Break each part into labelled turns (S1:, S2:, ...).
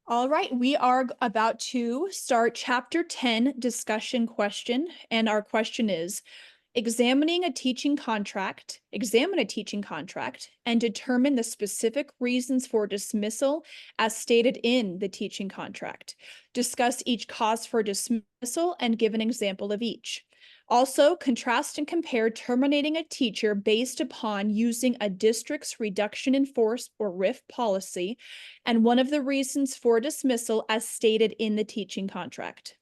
S1: All right, we are about to start chapter 10 discussion question. And our question is examine a teaching contract and determine the specific reasons for dismissal as stated in the teaching contract. Discuss each cause for dismissal and give an example of each. Also, contrast and compare terminating a teacher based upon using a district's reduction in force or RIF policy and one of the reasons for dismissal as stated in the teaching contract.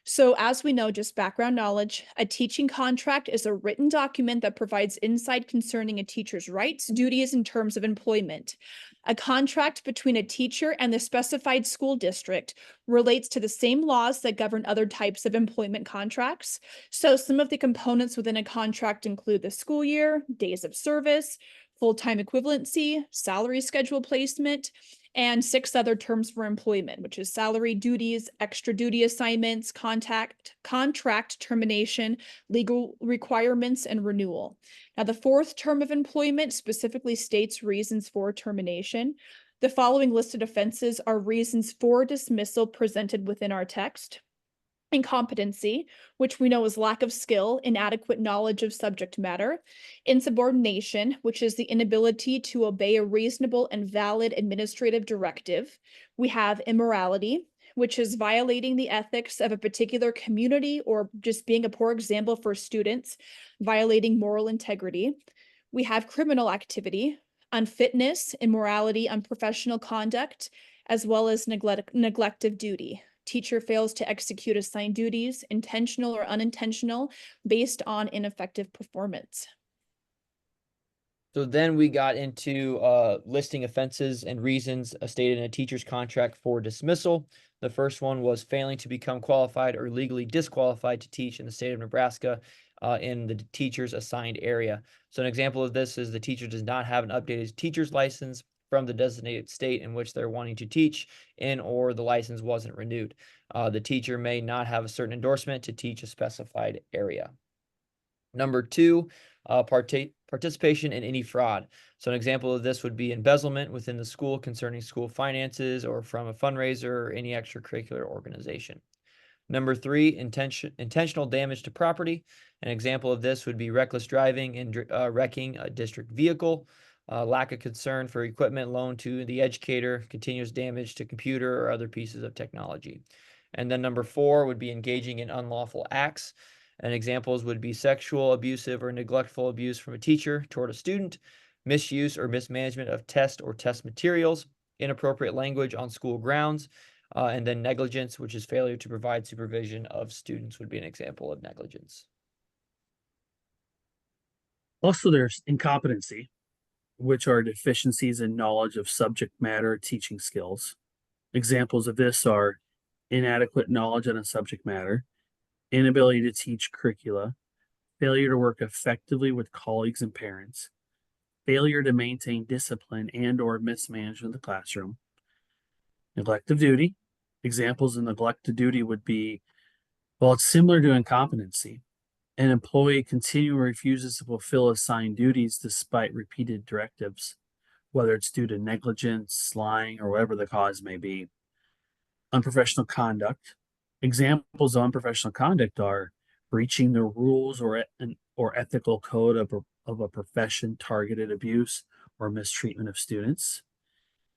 S1: So, as we know, just background knowledge, a teaching contract is a written document that provides insight concerning a teacher's rights, duties, and terms of employment. A contract between a teacher and the specified school district relates to the same laws that govern other types of employment contracts. So, some of the components within a contract include the school year, days of service, full time equivalency, salary schedule placement, and six other terms for employment, which is salary, duties, extra duty assignments, contract termination, legal requirements, and renewal. Now, the fourth term of employment specifically states reasons for termination. The following listed offenses are reasons for dismissal presented within our text. Incompetency, which we know is lack of skill, inadequate knowledge of subject matter. Insubordination, which is the inability to obey a reasonable and valid administrative directive. We have immorality, which is violating the ethics of a particular community or just being a poor example for students, violating moral integrity. We have criminal activity, unfitness, immorality, unprofessional conduct, as well as neglect of duty. Teacher fails to execute assigned duties, intentional or unintentional, based on ineffective performance.
S2: So then we got into listing offenses and reasons stated in a teacher's contract for dismissal. The first one was failing to become qualified or legally disqualified to teach in the state of Nebraska in the teacher's assigned area. So an example of this is the teacher does not have an updated teacher's license from the designated state in which they're wanting to teach in, or the license wasn't renewed. The teacher may not have a certain endorsement to teach a specified area. Number two, participation in any fraud. So an example of this would be embezzlement within the school concerning school finances or from a fundraiser or any extracurricular organization. Number three, intentional damage to property. An example of this would be reckless driving and wrecking a district vehicle, lack of concern for equipment loaned to the educator, continuous damage to computer or other pieces of technology. And then number four would be engaging in unlawful acts. And examples would be sexual, abusive, or neglectful abuse from a teacher toward a student, misuse or mismanagement of test or test materials, inappropriate language on school grounds, and then negligence, which is failure to provide supervision of students, would be an example of negligence.
S3: Also, there's incompetency, which are deficiencies in knowledge of subject matter teaching skills. Examples of this are inadequate knowledge on a subject matter, inability to teach curricula, failure to work effectively with colleagues and parents, failure to maintain discipline and or mismanagement of the classroom, neglect of duty. Examples of neglect of duty would be, well, it's similar to incompetency. An employee continually refuses to fulfill assigned duties despite repeated directives, whether it's due to negligence, lying, or whatever the cause may be. Unprofessional conduct. Examples of unprofessional conduct are breaching the rules or ethical code of a profession, targeted abuse or mistreatment of students.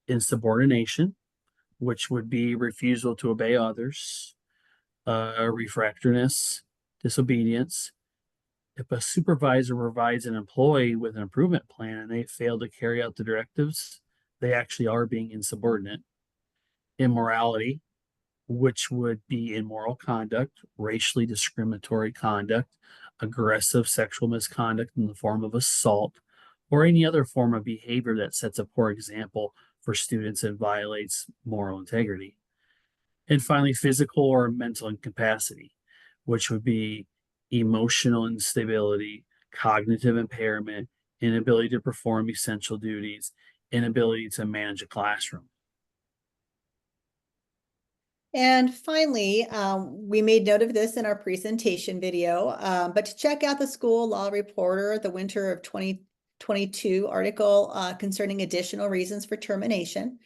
S3: Insubordination, which would be refusal to obey others, refractoriness, disobedience. If a supervisor provides an employee with an improvement plan and they fail to carry out the directives, they actually are being insubordinate. Immorality, which would be immoral conduct, racially discriminatory conduct, aggressive sexual misconduct in the form of assault, or any other form of behavior that sets a poor example for students and violates moral integrity. And finally, physical or mental incapacity, which would be emotional instability, cognitive impairment, inability to perform essential duties, inability to manage a classroom.
S4: And finally, we made note of this in our presentation video, but to check out the School Law Reporter, the winter of 2022 article concerning additional reasons for termination.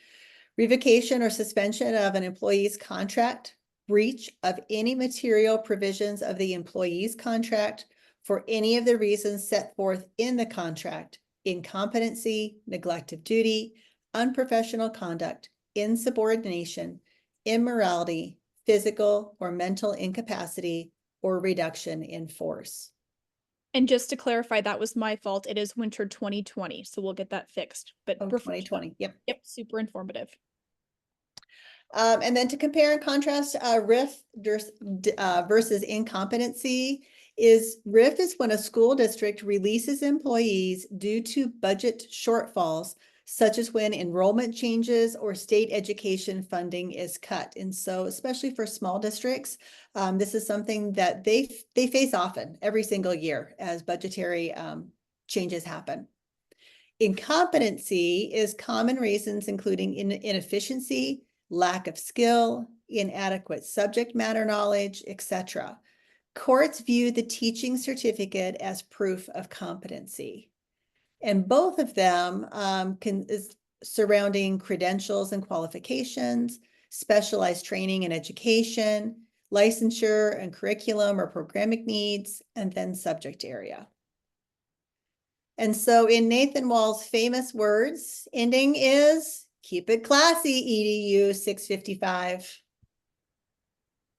S4: revocation or suspension of an employee's contract, breach of any material provisions of the employee's contract for any of the reasons set forth in the contract, incompetency, neglect of duty, unprofessional conduct, insubordination, immorality, physical or mental incapacity, or reduction in force.
S1: And just to clarify, that was my fault. It is winter 2020, so we'll get that fixed. But
S4: Oh,
S1: refresh that.
S4: 2020, yep.
S1: Yep, super informative.
S4: And then to compare and contrast RIF versus incompetency is RIF is when a school district releases employees due to budget shortfalls, such as when enrollment changes or state education funding is cut. And so especially for small districts, this is something that they face often every single year as budgetary changes happen. Incompetency is common reasons including inefficiency, lack of skill, inadequate subject matter knowledge, etc. Courts view the teaching certificate as proof of competency. And both of them is surrounding credentials and qualifications, specialized training and education, licensure and curriculum or programming needs, and then subject area. And so in Nathan Wall's famous words, ending is keep it classy, EDU 655.